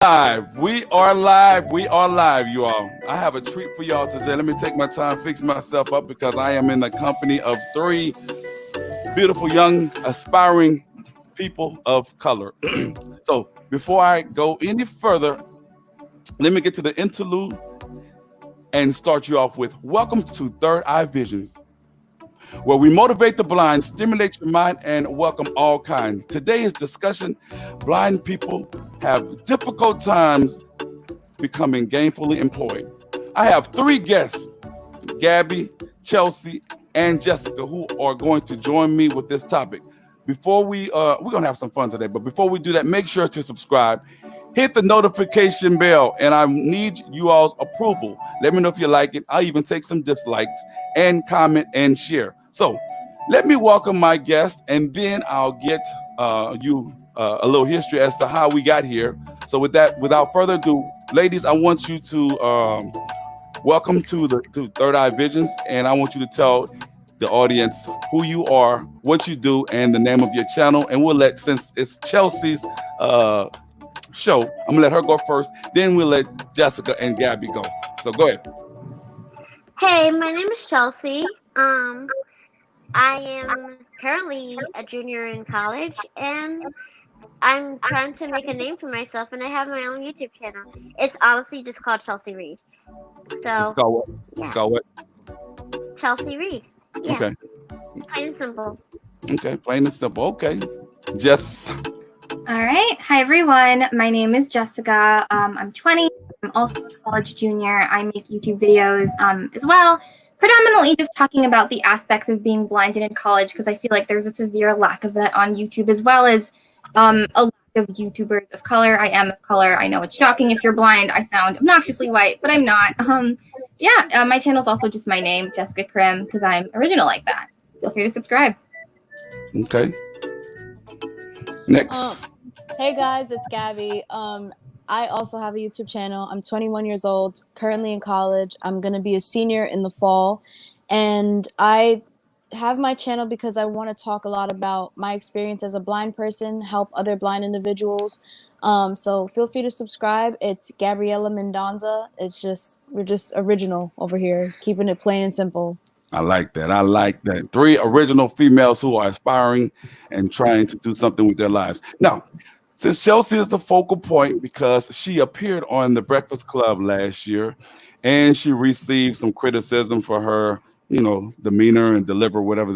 Live. We are live. We are live, you all. I have a treat for y'all today. Let me take my time, fix myself up because I am in the company of three beautiful, young, aspiring people of color. So before I go any further, let me get to the interlude and start you off with welcome to Third Eye Visions, where we motivate the blind, stimulate your mind, and welcome all kind. Today's discussion, blind people have difficult times becoming gainfully employed. I have three guests, Gabby, Chelsie, and Jessica, who are going to join me with this topic. Before we're going to have some fun today, but before we do that, make sure to subscribe, hit the notification bell, and I need you all's approval. Let me know if you like it. I'll even take some dislikes and comment and share. So let me welcome my guest, and then I'll get you a little history as to how we got here. So with that, without further ado, ladies, I want you to welcome to Third Eye Visions, and I want you to tell the audience who you are, what you do, and the name of your channel. And we'll let, since it's Chelsea's show, I'm gonna let her go first. Then we'll let Jessica and Gabby go. So go ahead. Hey, my name is Chelsie. I am currently a junior in college, and I'm trying to make a name for myself, and I have my own YouTube channel. It's honestly just called Chelsie Reed. So It's called what? yeah. It's called what? Chelsea Reed. Yeah. Okay. Plain and simple. Okay, plain and simple. Okay. Jess. All right. Hi, everyone. My name is Jessica. I'm 20. I'm also a college junior. I make YouTube videos as well, predominantly just talking about the aspects of being blinded in college, because I feel like there's a severe lack of that on YouTube, as well as a lack of YouTubers of color. I am of color. I know it's shocking if you're blind. I sound obnoxiously white, but I'm not. My channel is also just my name, Jessica Krim, because I'm original like that. Feel free to subscribe. Okay. Next. Hey guys, it's Gabby. I also have a YouTube channel. I'm 21 years old, currently in college. I'm going to be a senior in the fall. And I have my channel because I want to talk a lot about my experience as a blind person, help other blind individuals. So feel free to subscribe. It's Gabriella Mendonza. We're just original over here, keeping it plain and simple. I like that. I like that. Three original females who are aspiring and trying to do something with their lives. Now, since Chelsie is the focal point because she appeared on The Breakfast Club last year, and she received some criticism for her, demeanor and delivering whatever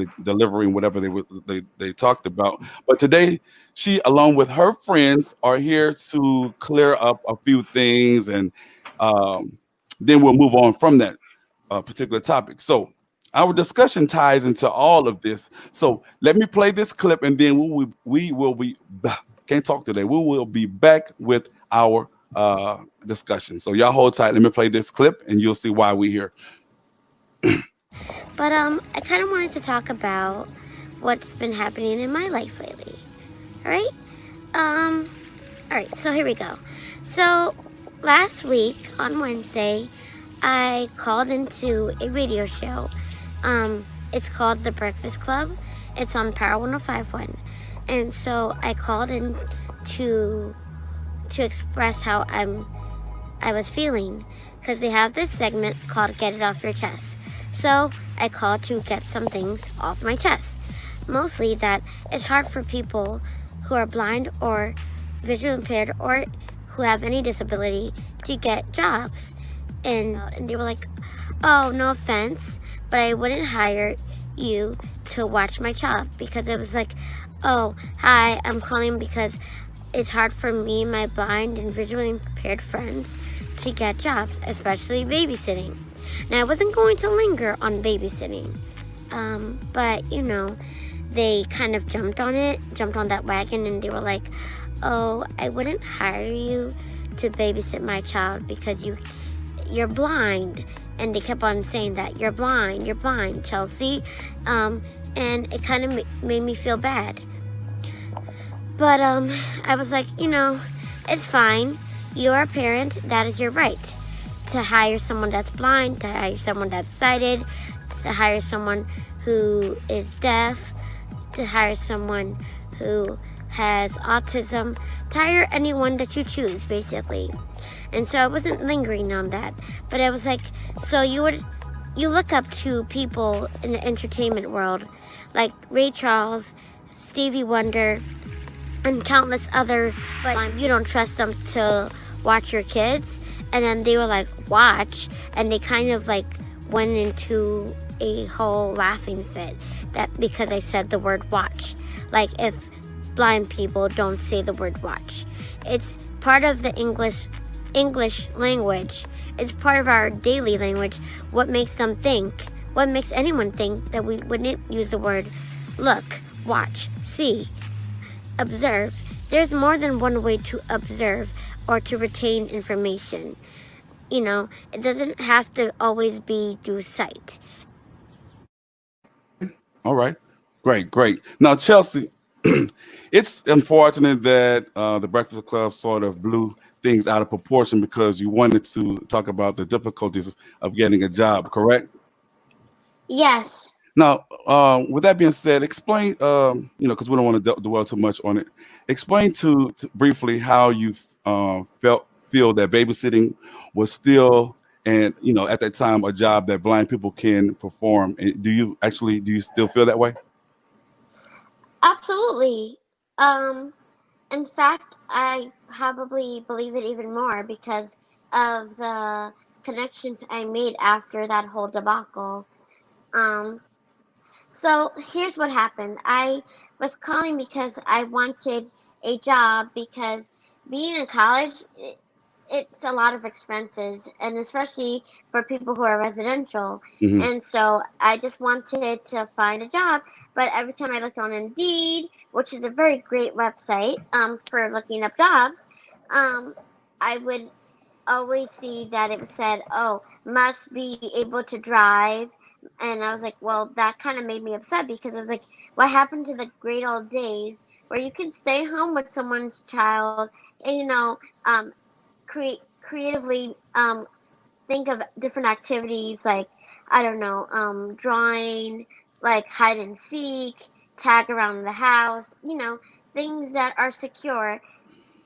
they talked about. But today, she, along with her friends, are here to clear up a few things, and then we'll move on from that particular topic. So our discussion ties into all of this. So let me play this clip, and then we will be can't talk today. We will be back with our discussion. So y'all hold tight. Let me play this clip, and you'll see why we're here. But I kind of wanted to talk about what's been happening in my life lately. All right. So here we go. So last week on Wednesday, I called into a radio show. It's called The Breakfast Club. It's on Power 105.1. And so I called in to express how I was feeling, because they have this segment called Get It Off Your Chest. So I called to get some things off my chest. Mostly that it's hard for people who are blind or visually impaired or who have any disability to get jobs. And they were like, oh, no offense, but I wouldn't hire you to watch my child, because it was like, oh, hi, I'm calling because it's hard for me, my blind and visually impaired friends to get jobs, especially babysitting. Now, I wasn't going to linger on babysitting, but, they kind of jumped on that wagon, and they were like, oh, I wouldn't hire you to babysit my child because you're blind. And they kept on saying that, you're blind, Chelsie. And it kind of made me feel bad. But I was like, it's fine. You're a parent. That is your right to hire someone that's blind, to hire someone that's sighted, to hire someone who is deaf, to hire someone who has autism, tire anyone that you choose, basically. And so I wasn't lingering on that, but I was like, so you look up to people in the entertainment world, like Ray Charles, Stevie Wonder, and countless other, but you don't trust them to watch your kids. And then they were like, watch, and they kind of like went into a whole laughing fit that because I said the word watch. Like if blind people don't say the word watch. It's part of the English language. It's part of our daily language. What makes anyone think that we wouldn't use the word look, watch, see, observe? There's more than one way to observe or to retain information. It doesn't have to always be through sight. All right. Great. Now, Chelsea, it's unfortunate that the Breakfast Club sort of blew things out of proportion because you wanted to talk about the difficulties of getting a job, correct? Yes. Now, with that being said, explain, because we don't want to dwell too much on it. Explain to briefly how you feel that babysitting was still, and at that time, a job that blind people can perform. And do you still feel that way? Absolutely. In fact, I probably believe it even more because of the connections I made after that whole debacle. Um, so here's what happened. I was calling because I wanted a job because being in college, it's a lot of expenses, and especially for people who are residential. Hmm. And so I just wanted to find a job, but every time I looked on Indeed, which is a very great website for looking up jobs, um, I would always see that it said, "Oh, must be able to drive," and I was like, "Well, that kind of made me upset because I was like, what happened to the great old days where you can stay home with someone's child and creatively think of different activities like I don't know, drawing, like hide and seek, tag around the house, things that are secure."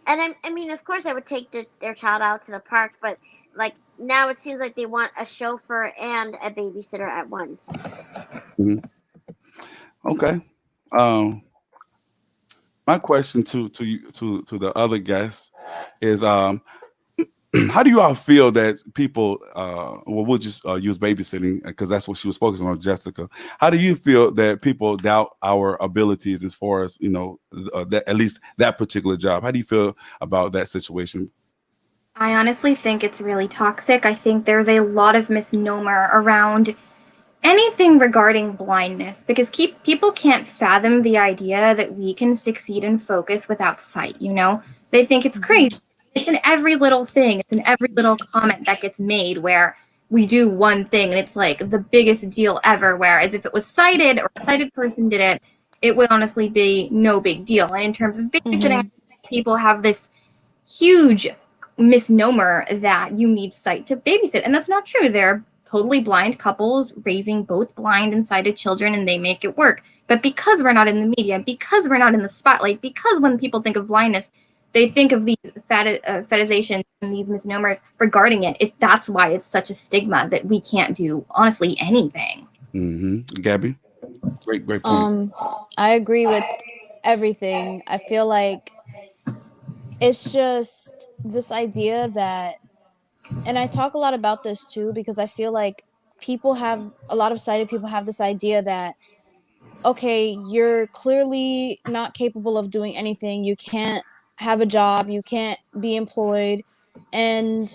And I mean, of course, I would take their child out to the park, but like now it seems like they want a chauffeur and a babysitter at once. Hmm. Okay. Um, my question to you to the other guests is how do you all feel that people well we'll just use babysitting because that's what she was focusing on, Jessica. How do you feel that people doubt our abilities as far as that at least that particular job? How do you feel about that situation? I honestly think it's really toxic. I think there's a lot of misnomer around anything regarding blindness because people can't fathom the idea that we can succeed in focus without sight. They think it's crazy. It's in every little thing, it's in every little comment that gets made where we do one thing and it's like the biggest deal ever. Whereas if it was sighted or a sighted person did it, it would honestly be no big deal. And in terms of babysitting, Mhm. people have this huge misnomer that you need sight to babysit. And that's not true. There are totally blind couples raising both blind and sighted children, and they make it work. But because we're not in the media, because we're not in the spotlight, because when people think of blindness, they think of these fetizations and these misnomers regarding That's why it's such a stigma that we can't do, honestly, anything. Gabby, great point. Um, I agree with everything. I feel like it's just this idea that, and I talk a lot about this too because I feel like a lot of sighted people have this idea that, okay, you're clearly not capable of doing anything. You can't have a job, you can't be employed. And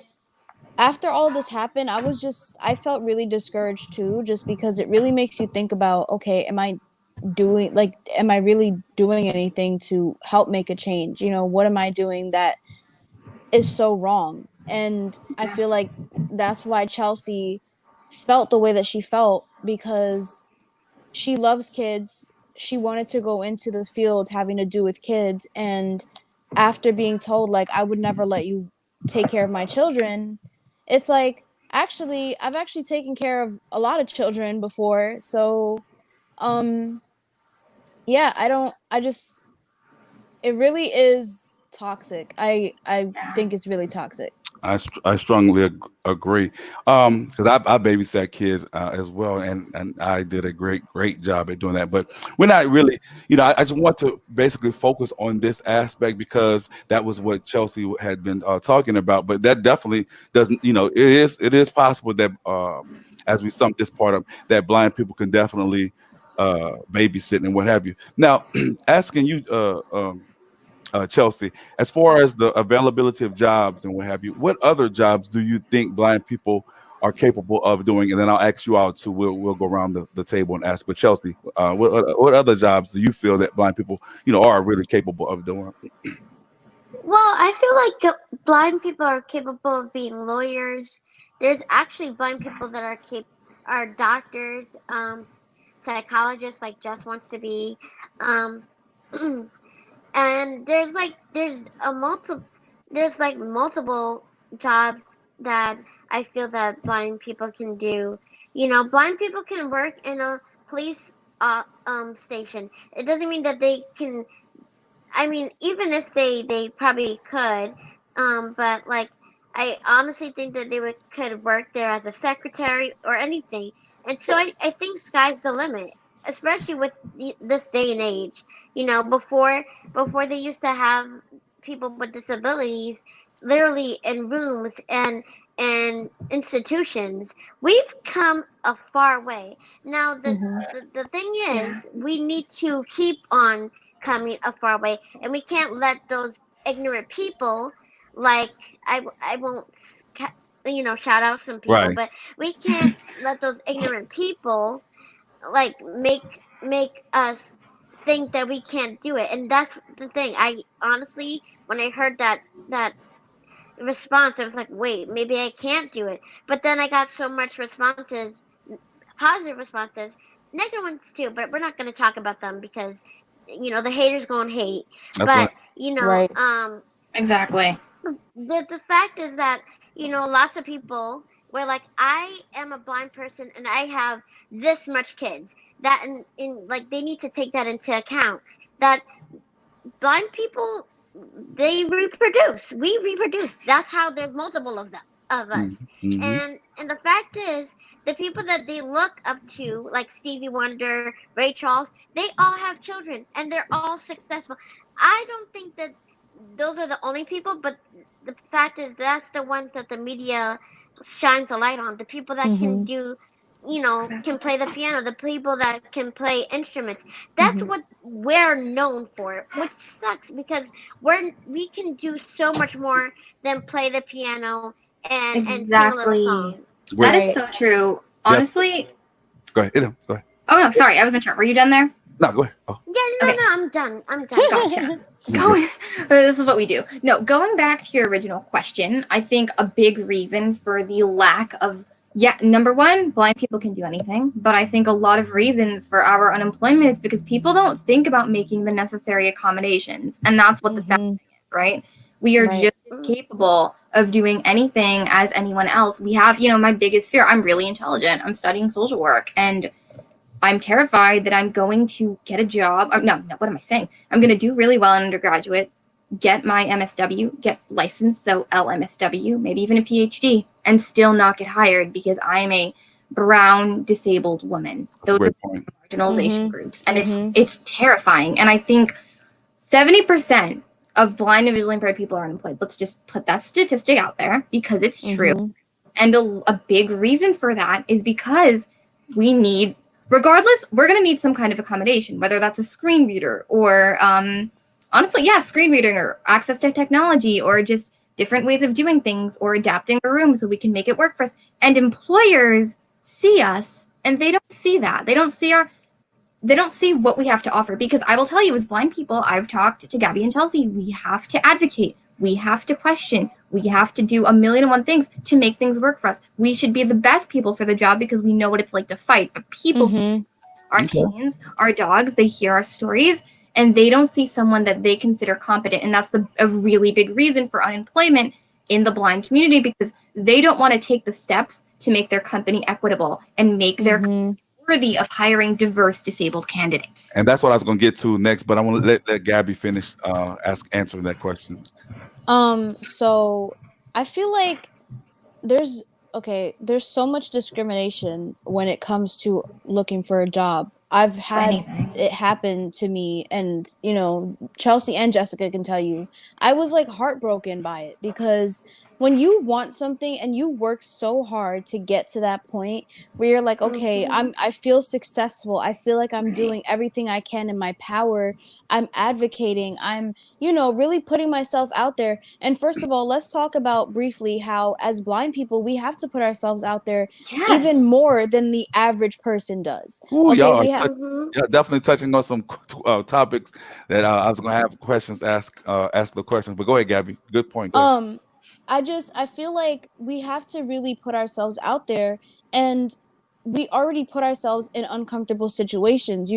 after all this happened, I felt really discouraged too, just because it really makes you think about, okay, am I really doing anything to help make a change? What am I doing that is so wrong? And I feel like that's why Chelsea felt the way that she felt, because she loves kids. She wanted to go into the field having to do with kids. And after being told, like, I would never let you take care of my children, it's like, actually, I've actually taken care of a lot of children before. So, yeah, I don't, I just, it really is toxic. I think it's really toxic. I strongly agree. Because I babysat kids as well, and I did a great job at doing that. But we're not really, I just want to basically focus on this aspect because that was what Chelsea had been talking about. But that definitely doesn't, it is possible that as we sum this part up, that blind people can definitely babysit and what have you. Now, asking you, Chelsea, as far as the availability of jobs and what have you, what other jobs do you think blind people are capable of doing? And then I'll ask you out too. We'll go around the table and ask. But Chelsea, what other jobs do you feel that blind people, are really capable of doing? Well, I feel like blind people are capable of being lawyers. There's actually blind people that are doctors, psychologists, like Jess wants to be, um, and there's multiple jobs that I feel that blind people can do. Blind people can work in a police station. It doesn't mean that they can. I mean, even if they probably could, but like I honestly think that they could work there as a secretary or anything. And so I think sky's the limit, especially with this day and age. Before they used to have people with disabilities literally in rooms and institutions. We've come a far way. Now Hmm. the thing Yeah. is, we need to keep on coming a far way, and we can't let those ignorant people, like I won't shout out some people, Right. but we can't let those ignorant people like make us think that we can't do it. And that's the thing. I honestly, when I heard that response, I was like, wait, maybe I can't do it. But then I got so much responses, positive responses, negative ones too, but we're not going to talk about them because the haters going to hate. That's right. But Right. Exactly. the fact is that lots of people were like, I am a blind person and I have this much kids, that in like they need to take that into account, that blind people, they reproduce, we reproduce. That's how there's multiple of us. Mm-hmm. And the fact is, the people that they look up to, like Stevie Wonder, Ray Charles, they all have children and they're all successful. I don't think that those are the only people, but the fact is that's the ones that the media shines a light on. The people that can Hmm. do, can play the piano, the people that can play instruments. That's Hmm. what we're known for, which sucks because we can do so much more than play the piano and sing a little Exactly. song. That Wait, is Right. so true. Jess, Honestly. go ahead. Go ahead. Oh no, sorry, I wasn't sure. Were you done there? No, go ahead. Oh, Yeah, no, Okay. no, I'm done. I'm done. Gotcha. good. Going, this is what we do. No, going back to your original question, I think a big reason for the lack of, number one, blind people can do anything, but I think a lot of reasons for our unemployment is because people don't think about making the necessary accommodations, and that's what the sad Hmm. thing is, right? We are Right. just as capable of doing anything as anyone else. We have, my biggest fear. I'm really intelligent. I'm studying social work, and I'm terrified that I'm going to get a job. No, what am I saying? I'm going to do really well in undergraduate, get my MSW, get licensed, so LMSW, maybe even a PhD, and still not get hired because I am a brown disabled woman. That's a Those are great point. marginalization Hmm. groups, and Hmm. it's terrifying. And I think 70% of blind and visually impaired people are unemployed. Let's just put that statistic out there because it's true. Hmm. And a big reason for that is because we need, regardless, we're going to need some kind of accommodation, whether that's a screen reader or, honestly, screen reading or access to technology or just different ways of doing things or adapting a room so we can make it work for us. And employers see us and they don't see that. They don't see what we have to offer, because I will tell you, as blind people, I've talked to Gabby and Chelsea, we have to advocate, we have to question, we have to do a million and one things to make things work for us. We should be the best people for the job because we know what it's like to fight. But people see our Okay. canes, our dogs, they hear our stories, and they don't see someone that they consider competent. And that's a really big reason for unemployment in the blind community, because they don't want to take the steps to make their company equitable and make their Hmm. worthy of hiring diverse disabled candidates. And that's what I was going to get to next, but I want to let Gabby finish answering that question. So I feel like there's so much discrimination when it comes to looking for a job. I've had it happen to me, and Chelsie and Jessica can tell you, I was like heartbroken by it, because when you want something and you work so hard to get to that point where you're like, okay, I feel successful, I feel like I'm doing everything I can in my power, I'm advocating, I'm really putting myself out there. And first of all, let's talk about briefly how as blind people we have to put ourselves out there even more than the average person does. Ooh, Okay, y'all we are have definitely touching on some topics that I was going to have questions ask the questions. But go ahead, Gabby. Good point. Go ahead. I feel like we have to really put ourselves out there, and we already put ourselves in uncomfortable situations.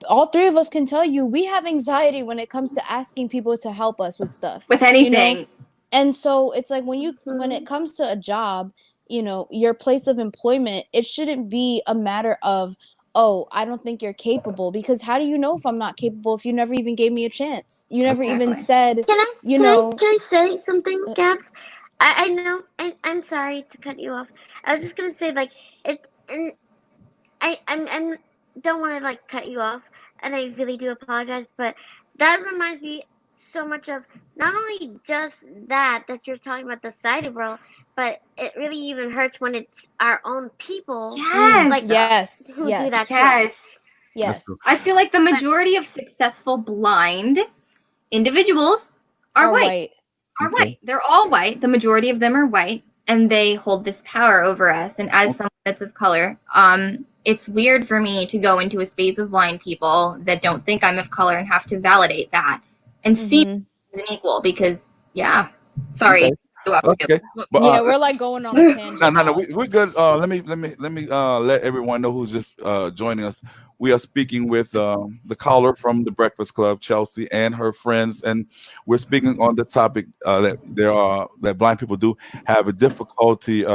All three of us can tell you we have anxiety when it comes to asking people to help us with stuff. With anything. And so it's like when it comes to a job, your place of employment, it shouldn't be a matter of, oh, I don't think you're capable, because how do you know if I'm not capable if you never even gave me a chance? You never even said, Can I say something, Gabs? I know. I'm sorry to cut you off. I was just gonna say like it, and I'm don't want to like cut you off, and I really do apologize. But that reminds me so much of not only just that you're talking about the cited role, but it really even hurts when it's our own people, like who do that to us. Yes. I feel like the majority of successful blind individuals are white. Are white. They're all white. The majority of them are white, and they hold this power over us. And as someone that's of color, it's weird for me to go into a space of blind people that don't think I'm of color and have to validate that and see me as an equal, because sorry. Okay. But, we're like going on a tangent. No, we're good. Let me let everyone know who's just joining us. We are speaking with the caller from the Breakfast Club, Chelsie, and her friends, and we're speaking on the topic that blind people do have a difficulty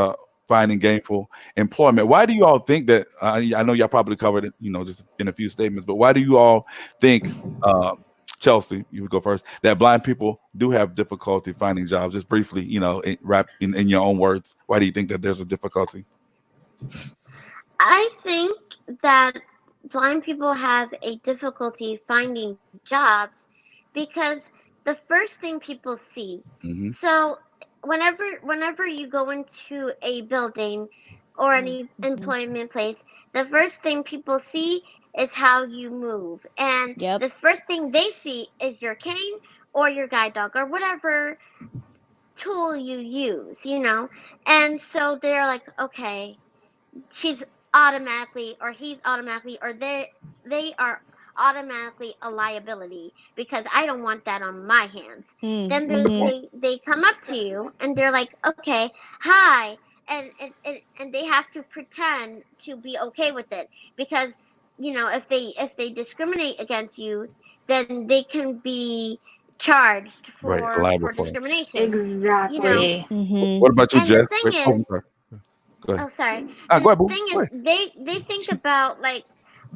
finding gainful employment. Why do you all think that? I know y'all probably covered it, just in a few statements, but why do you all think? Chelsie, you would go first. That blind people do have difficulty finding jobs. Just briefly, in your own words, why do you think that there's a difficulty? I think that blind people have a difficulty finding jobs because the first thing people see. So whenever you go into a building or any employment place, the first thing people see is how you move, and the first thing they see is your cane or your guide dog or whatever tool you use, and so they're like, okay, she's automatically, or he's automatically, or they are automatically a liability because I don't want that on my hands. Then they come up to you and they're like, okay, hi, and they have to pretend to be okay with it, because if they discriminate against you, then they can be charged for discrimination. Exactly. What about you, Jess? The thing is, go ahead. Oh, sorry. Go ahead, The thing is, they think about like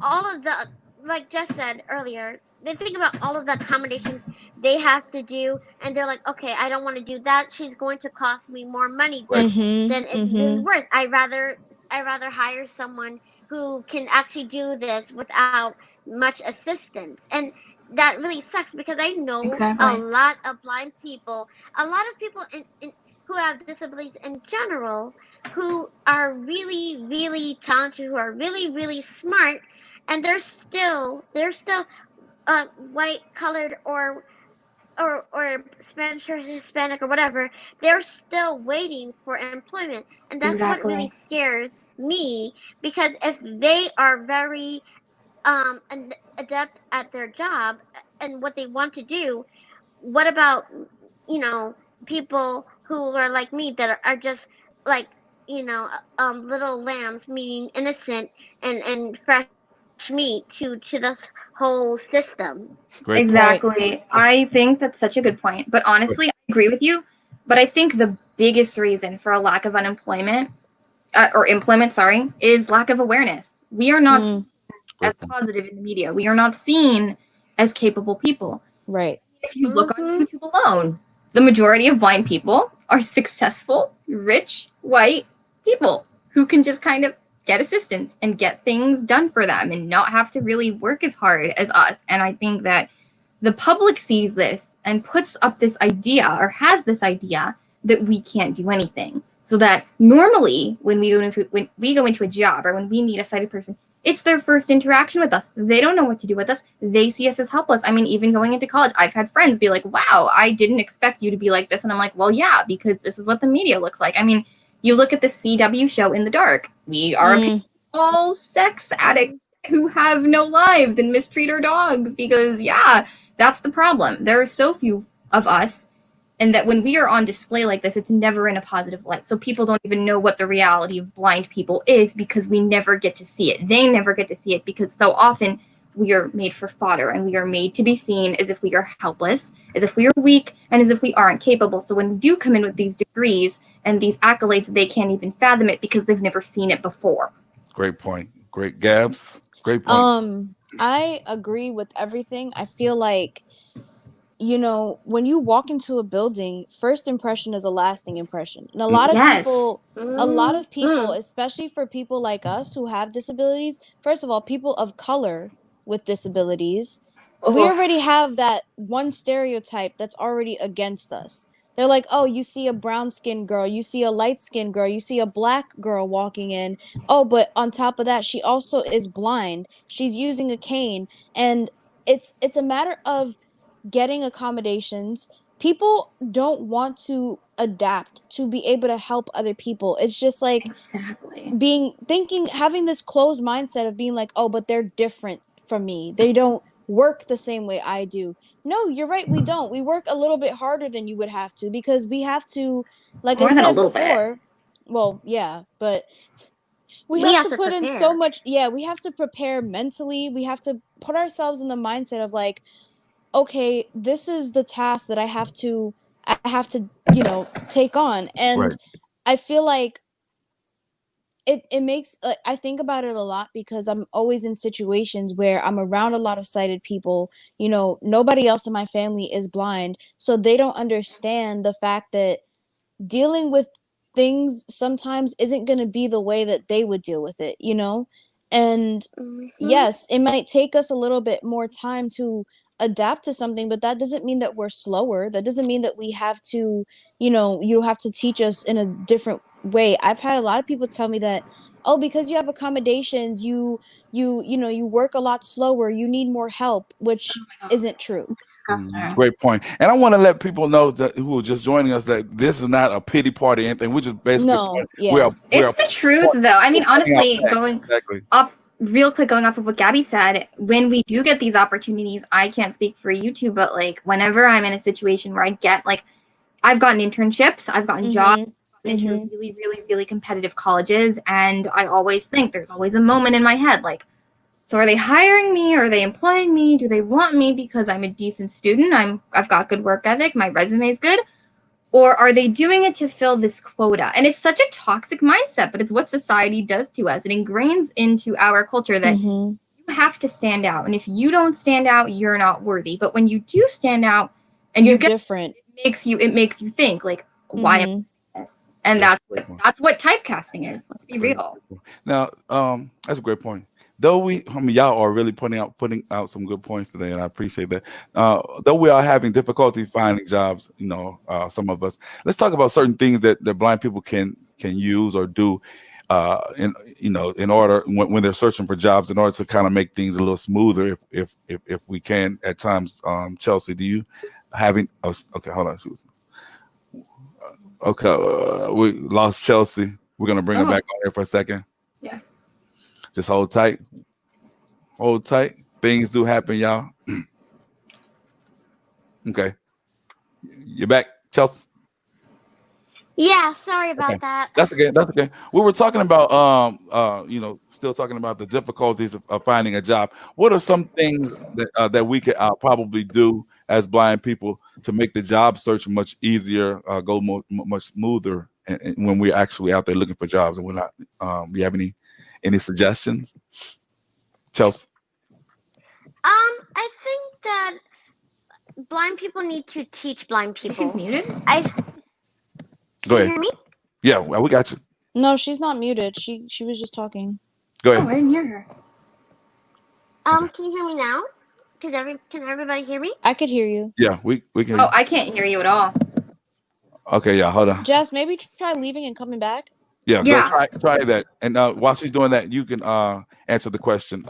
all of the, like Jess said earlier, they think about all of the accommodations they have to do, and they're like, okay, I don't want to do that. She's going to cost me more money than it's really worth. I rather hire someone who can actually do this without much assistance, and that really sucks because I know a lot of blind people, a lot of people who have disabilities in general, who are really, really talented, who are really, really smart, and they're still white, colored, or Spanish or Hispanic or whatever. They're still waiting for employment, and that's what really scares me, because if they are very adept at their job and what they want to do, what about people who are like me that are just like little lambs, meaning innocent and fresh meat to the whole system. Exactly. I think that's such a good point. But honestly, I agree with you. But I think the biggest reason for a lack of unemployment or employment, sorry, is lack of awareness. We are not as positive in the media. We are not seen as capable people. Right. If you look on YouTube alone, the majority of blind people are successful, rich, white people who can just kind of get assistance and get things done for them and not have to really work as hard as us. And I think that the public sees this and puts up this idea or has this idea that we can't do anything. So that normally when we go into a job or when we meet a sighted person, it's their first interaction with us. They don't know what to do with us. They see us as helpless. I mean, even going into college, I've had friends be like, wow, I didn't expect you to be like this. And I'm like, well, yeah, because this is what the media looks like. I mean, you look at the CW show In the Dark. We are all sex addicts who have no lives and mistreat our dogs because, yeah, that's the problem. There are so few of us. And that when we are on display like this, it's never in a positive light. So people don't even know what the reality of blind people is because we never get to see it. They never get to see it because so often we are made for fodder and we are made to be seen as if we are helpless, as if we are weak, and as if we aren't capable. So when we do come in with these degrees and these accolades, they can't even fathom it because they've never seen it before. Great point. Great, Gabs. Great point. I agree with everything. I feel like, you know, when you walk into a building, first impression is a lasting impression. And a lot of people, especially for people like us who have disabilities, first of all, people of color with disabilities, we already have that one stereotype that's already against us. They're like, oh, you see a brown-skinned girl, you see a light-skinned girl, you see a black girl walking in. Oh, but on top of that, she also is blind. She's using a cane. And it's a matter of getting accommodations. People don't want to adapt to be able to help other people. It's just like having this closed mindset of being like, oh, but they're different from me. They don't work the same way I do. No, you're right. We don't. We work a little bit harder than you would have to because we have to, like I said before. Well, yeah, but we have to put in so much. Yeah, we have to prepare mentally. We have to put ourselves in the mindset of like, okay, this is the task that I have to, you know, take on. And I feel like it makes, I think about it a lot because I'm always in situations where I'm around a lot of sighted people. You know, nobody else in my family is blind, so they don't understand the fact that dealing with things sometimes isn't going to be the way that they would deal with it, you know? And yes, it might take us a little bit more time to adapt to something, but that doesn't mean that we're slower. That doesn't mean that we have to, you know, you have to teach us in a different way. I've had a lot of people tell me that, oh, because you have accommodations, you know, you work a lot slower, you need more help, which isn't true. Great point. And I want to let people know that who are just joining us that this is not a pity party or anything. We're just basically it's the truth though. I mean, honestly, going up real quick, going off of what Gabby said, when we do get these opportunities, I can't speak for you two, but like whenever I'm in a situation where I get like, I've gotten internships, I've gotten jobs into really, really, really competitive colleges, and I always think there's always a moment in my head like, so are they hiring me? Are they employing me? Do they want me because I'm a decent student? I've got good work ethic. My resume is good. Or are they doing it to fill this quota? And it's such a toxic mindset, but it's what society does to us. It ingrains into our culture that you have to stand out. And if you don't stand out, you're not worthy. But when you do stand out and you're different, it makes you think like, why am I doing this? And that's what typecasting is. Let's be real. Now, that's a great point. Though y'all are really putting out some good points today, and I appreciate that. Though we are having difficulty finding jobs, you know, some of us. Let's talk about certain things that blind people can use or do, in order when they're searching for jobs, in order to kind of make things a little smoother, if we can at times. Chelsie, do you having? Oh, okay, hold on, Susan. Okay, we lost Chelsie. We're gonna bring her back on here for a second. Yeah. Just hold tight. Hold tight. Things do happen, y'all. Okay. You're back, Chelsie? Yeah, sorry about that. That's okay. That's okay. We were talking about still talking about the difficulties of finding a job. What are some things that we could probably do as blind people to make the job search much easier, go much smoother and when we're actually out there looking for jobs and we're not. Do you have any suggestions, Chelsea? I think that blind people need to teach blind people. She's muted. Go Can ahead. you hear me? Yeah, well, we got you. No, she's not muted. She was just talking. Go Oh, ahead. I didn't hear her. Can you hear me now? Can everybody hear me? I could hear you. Yeah, we can. Oh, I can't hear you at all. Okay, yeah, hold on. Jess, maybe try leaving and coming back. Yeah, go Yeah. try that. And while she's doing that, you can answer the question,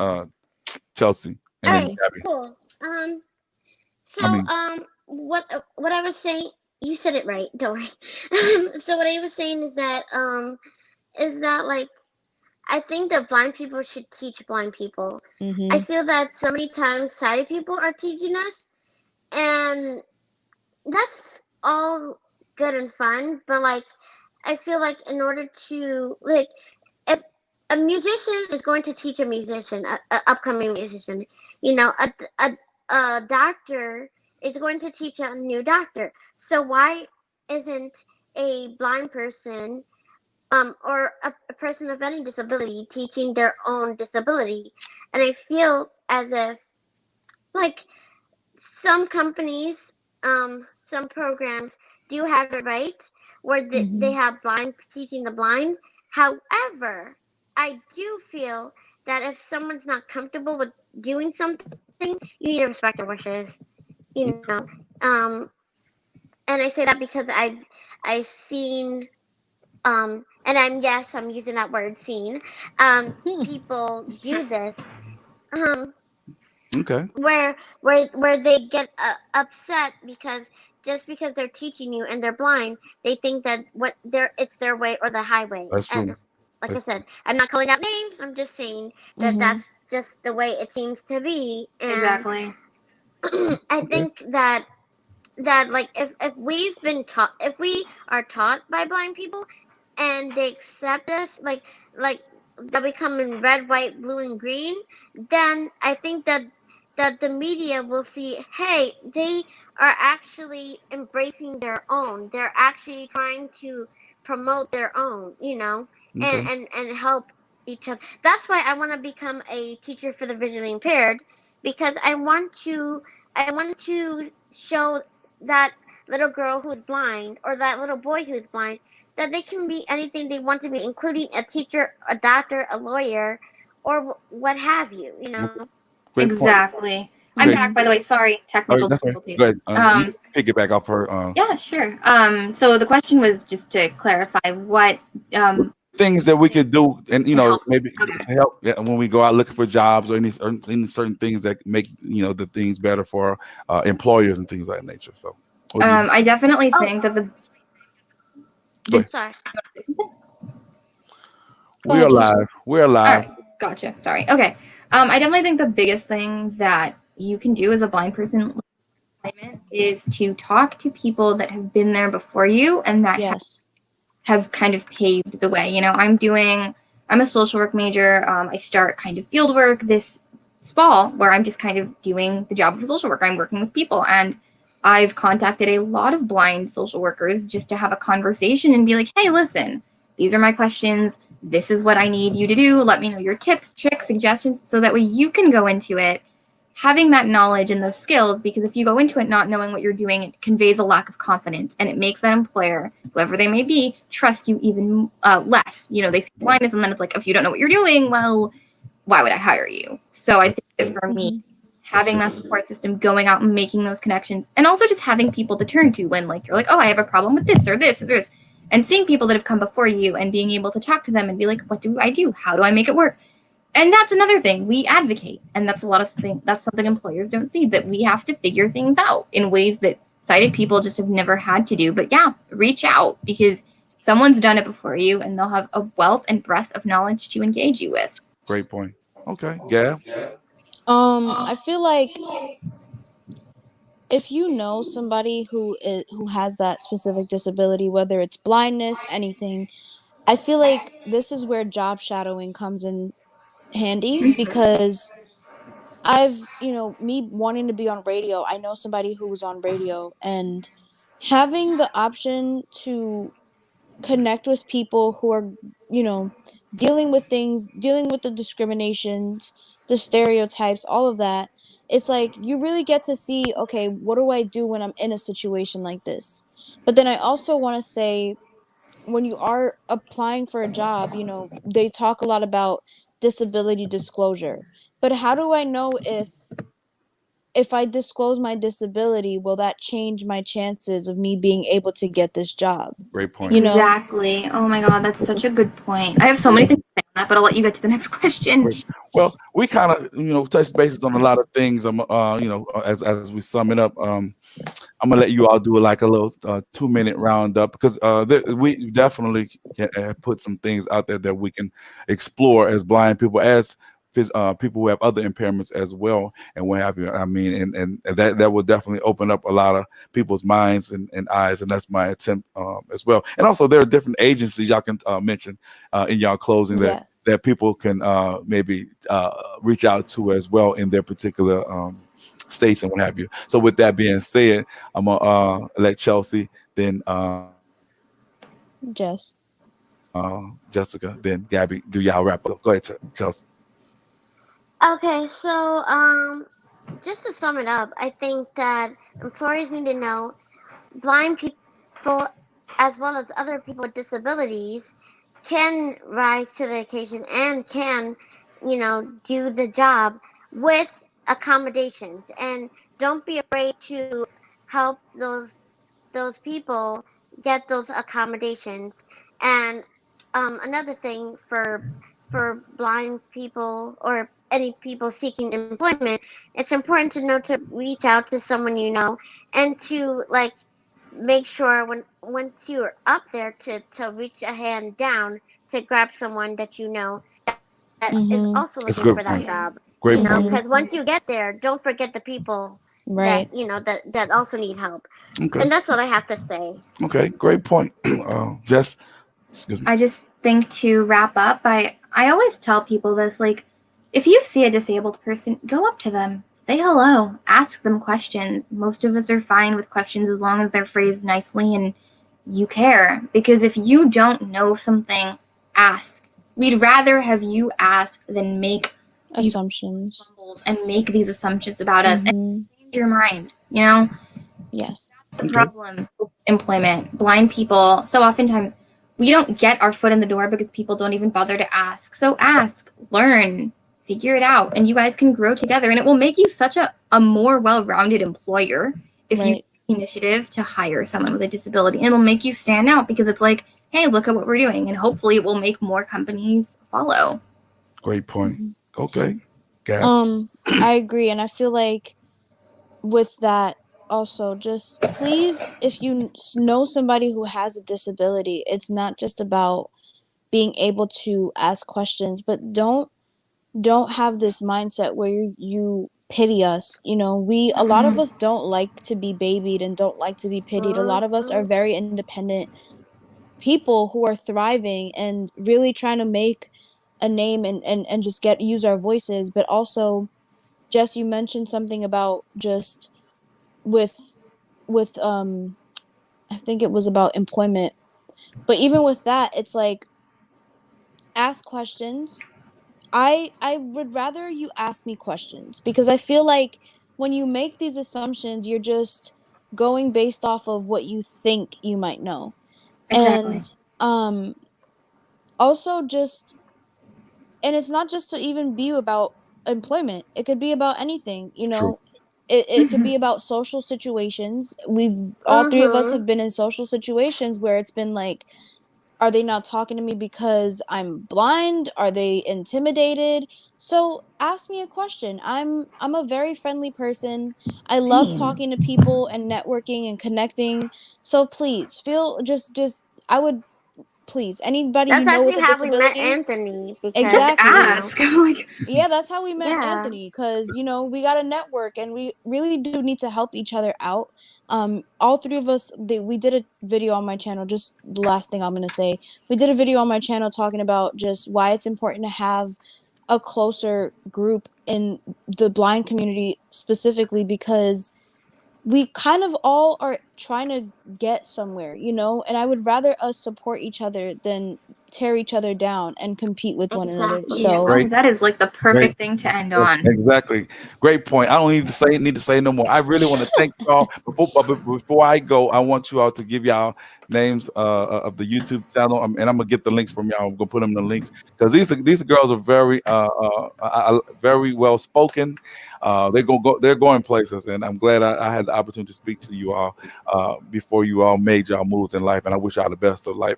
Chelsea, and then Alright, Gabby. cool. So I mean, what I was saying, you said it right. Don't worry. So what I was saying is that like I think that blind people should teach blind people. I feel that so many times sighted people are teaching us, and that's all good and fun. But like, I feel like in order to like, if a musician is going to teach a musician, a upcoming musician, you know, a doctor is going to teach a new doctor. So why isn't a blind person or a person of any disability teaching their own disability? And I feel as if like some companies, some programs do have it right where they have blind teaching the blind. However, I do feel that if someone's not comfortable with doing something, you need to respect their wishes. You know, and I say that because I've seen and I'm using that word seen people do this okay, where they get upset because just because they're teaching you and they're blind, they think that it's their way or the highway. that's And true. like I said, I'm not calling out names. I'm just saying that that's just the way it seems to be. And Exactly. I think that like if we've been taught, if we are taught by blind people and they accept us like that we come in red, white, blue, and green, then I think that the media will see, hey, they are actually embracing their own. They're actually trying to promote their own, you know, Okay, and help each other. That's why I want to become a teacher for the visually impaired, because I want to show that little girl who's blind or that little boy who's blind that they can be anything they want to be, including a teacher, a doctor, a lawyer, or what have you, you know. great point. Exactly. I'm Okay. back, by the way. Sorry, Oh, technical that's right. difficulties. Go ahead. You pick it back off her. Yeah, sure. So the question was just to clarify what Things that we could do, and to help. maybe Okay. to help when we go out looking for jobs or any certain things that make the things better for employers and things of that nature. So, what do you? I definitely think that Go ahead. Sorry. Go We are ahead, Jess. live. We're All live. right, gotcha. Sorry. Okay. I definitely think the biggest thing that you can do as a blind person is to talk to people that have been there before you and that have kind of paved the way. You know, I'm a social work major. I start kind of field work this fall where I'm just kind of doing the job of a social worker. I'm working with people, and I've contacted a lot of blind social workers just to have a conversation and be like, hey, listen, these are my questions. This is what I need you to do. Let me know your tips, tricks, suggestions, so that way you can go into it having that knowledge and those skills, because if you go into it not knowing what you're doing, it conveys a lack of confidence, and it makes that employer, whoever they may be, trust you even less. You know, they see blindness, and then it's like, if you don't know what you're doing, well, why would I hire you? So I think that for me, having that support system, going out and making those connections, and also just having people to turn to when like you're like, oh, I have a problem with this or this or this, and seeing people that have come before you and being able to talk to them and be like, what do I do? How do I make it work? And that's another thing we advocate, and that's that's something employers don't see, that we have to figure things out in ways that sighted people just have never had to do. But yeah, reach out, because someone's done it before you, and they'll have a wealth and breadth of knowledge to engage you with. Great point. Okay, Gab. I feel like if you know somebody who has that specific disability, whether it's blindness, anything, I feel like this is where job shadowing comes in handy, because me wanting to be on radio, I know somebody who was on radio, and having the option to connect with people who are, you know, dealing with things, dealing with the discriminations, the stereotypes, all of that. It's like you really get to see, okay, what do I do when I'm in a situation like this? But then I also want to say, when you are applying for a job, you know, they talk a lot about disability disclosure. But how do I know if I disclose my disability, will that change my chances of me being able to get this job? Great point. You know? Exactly. Oh my God, that's such a good point. I have so many things to say on that, but I'll let you get to the next question. Great. Well, we kind of, touch bases on a lot of things. As we sum it up, I'm gonna let you all do like a little 2-minute roundup because we definitely can put some things out there that we can explore as blind people, as people who have other impairments as well, and what have you. I mean, and that will definitely open up a lot of people's minds and eyes, and that's my attempt as well. And also, there are different agencies y'all can mention in y'all closing that Yeah. that people can maybe reach out to as well in their particular states and what have you. So with that being said, I'm gonna let Chelsie, then Jess. Jessica, then Gabby do y'all wrap up. Go ahead, Chelsea. Okay, so just to sum it up, I think that employers need to know blind people, as well as other people with disabilities, can rise to the occasion and can, do the job with accommodations. And don't be afraid to help those people get those accommodations. And another thing for blind people or any people seeking employment, it's important to know to reach out to someone and to like make sure when once you're up there to reach a hand down to grab someone that that is Mm-hmm. also It's a looking good for that point. job. Great point. Mm-hmm. Because once you get there, don't forget the people that Right. that also need help. Okay. And that's what I have to say. Okay. Great point. Jess, excuse me. I just think to wrap up, I always tell people this, like, if you see a disabled person, go up to them, say hello, ask them questions. Most of us are fine with questions as long as they're phrased nicely and you care. Because if you don't know something, ask. We'd rather have you ask than make these Assumptions. and make these assumptions about us and Mm-hmm. change your mind, you know? Yes. The Okay. problem with employment. Blind people, so oftentimes we don't get our foot in the door because people don't even bother to ask. So ask, learn, figure it out, and you guys can grow together. And it will make you such a more well-rounded employer if you Right. take the initiative to hire someone with a disability. And it'll make you stand out because it's like, hey, look at what we're doing. And hopefully it will make more companies follow. Great point. Mm-hmm. Okay. Gabs. I agree, and I feel like with that also, just please, if you know somebody who has a disability, it's not just about being able to ask questions, but don't have this mindset where you pity us. You know, we a lot of us don't like to be babied and don't like to be pitied. A lot of us are Mhm. very independent people who are thriving and really trying to make a name and just get use our voices. But also, Jess, you mentioned something about just with with I think it was about employment. But even with that, it's like, ask questions. I would rather you ask me questions, because I feel like when you make these assumptions, you're just going based off of what you think you might know. Exactly. And um also just, and it's not just to even be about employment. It could be about anything, you True. know. It could be about social situations. We've all three of us Mhm. have been in social situations where it's been like, are they not talking to me because I'm blind? Are they intimidated? So ask me a question. I'm a very friendly person. I love Same. talking to people and networking and connecting. So please feel just I would, please, anybody you That's know with actually a how we met disability. Anthony Just because, Exactly. ask. Like, Yeah, that's how we met yeah. Anthony, because you know, we got to network and we really do need to help each other out. All three of us, we did a video on my channel. Just the last thing I'm gonna say, we did a video on my channel talking about just why it's important to have a closer group in the blind community, specifically because we kind of all are trying to get somewhere, you know, and I would rather us support each other than tear each other down and compete with one another. Exactly. So Great. That is like the Great. perfect thing to end on. Exactly. Great point. I don't need to say no more. I really want to thank y'all. Before I go, I want you all to give y'all names of the YouTube channel, and I'm gonna get the links from y'all. I'm gonna put them in the links because these girls are very well spoken. They're going places, and I'm glad I had the opportunity to speak to you all before you all made y'all moves in life. And I wish y'all the best of life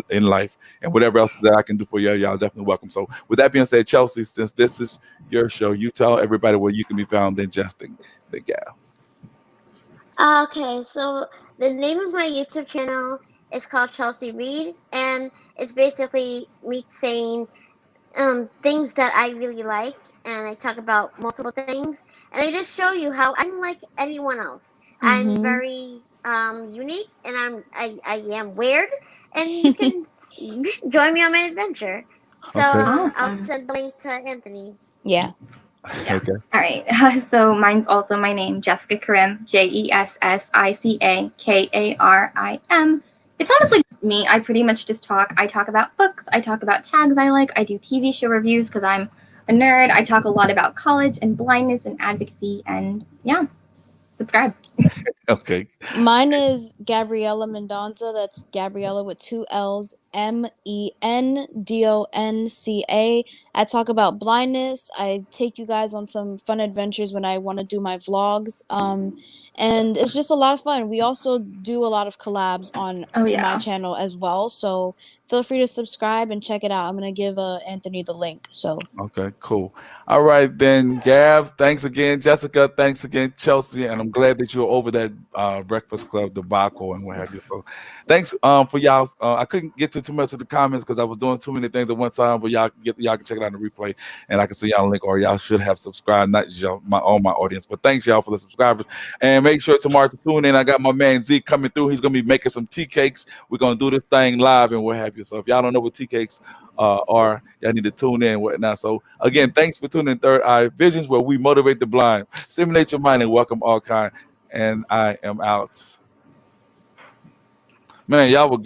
in life, and whatever else that I can do for you, y'all definitely welcome. So with that being said, Chelsea, since this is your show, you tell everybody where you can be found ingesting the gal. Okay, so the name of my YouTube channel is called Chelsie Reed, and it's basically me saying things that I really like, and I talk about multiple things, and I just show you how I'm like anyone else. I'm mhm. very unique, and I am weird, and you can join me on my adventure. So Okay. I'll Awesome. send the link to Anthony. Yeah. Yeah. Okay. All right. So mine's also my name, Jessica Karim, JESSICAKARIM. It's honestly me. I pretty much just talk. I talk about books. I talk about tags I like. I do TV show reviews because I'm a nerd. I talk a lot about college and blindness and advocacy. And yeah, subscribe. Okay. Mine is Gabriella Mendonca. That's Gabriella with two L's, Mendonca. I talk about blindness. I take you guys on some fun adventures when I want to do my vlogs. And it's just a lot of fun. We also do a lot of collabs on Oh my yeah. channel as well. So feel free to subscribe and check it out. I'm gonna give Anthony the link. So Okay, cool. All right, then, Gab, thanks again. Jessica, thanks again. Chelsea, and I'm glad that you're over that Breakfast Club debacle and what have you. So, thanks for y'all. I couldn't get to too much of the comments because I was doing too many things at one time, but y'all can check it out in the replay, and I can see y'all link, or y'all should have subscribed, not just y'all, all my audience. But thanks y'all for the subscribers, and make sure tomorrow to tune in. I got my man Z coming through. He's gonna be making some tea cakes. We're gonna do this thing live and what have you. So if y'all don't know what tea cakes or y'all need to tune in and whatnot. So again, thanks for tuning in Third Eye Visions, where we motivate the blind, simulate your mind, and welcome all kind. And I am out. Man, y'all were good.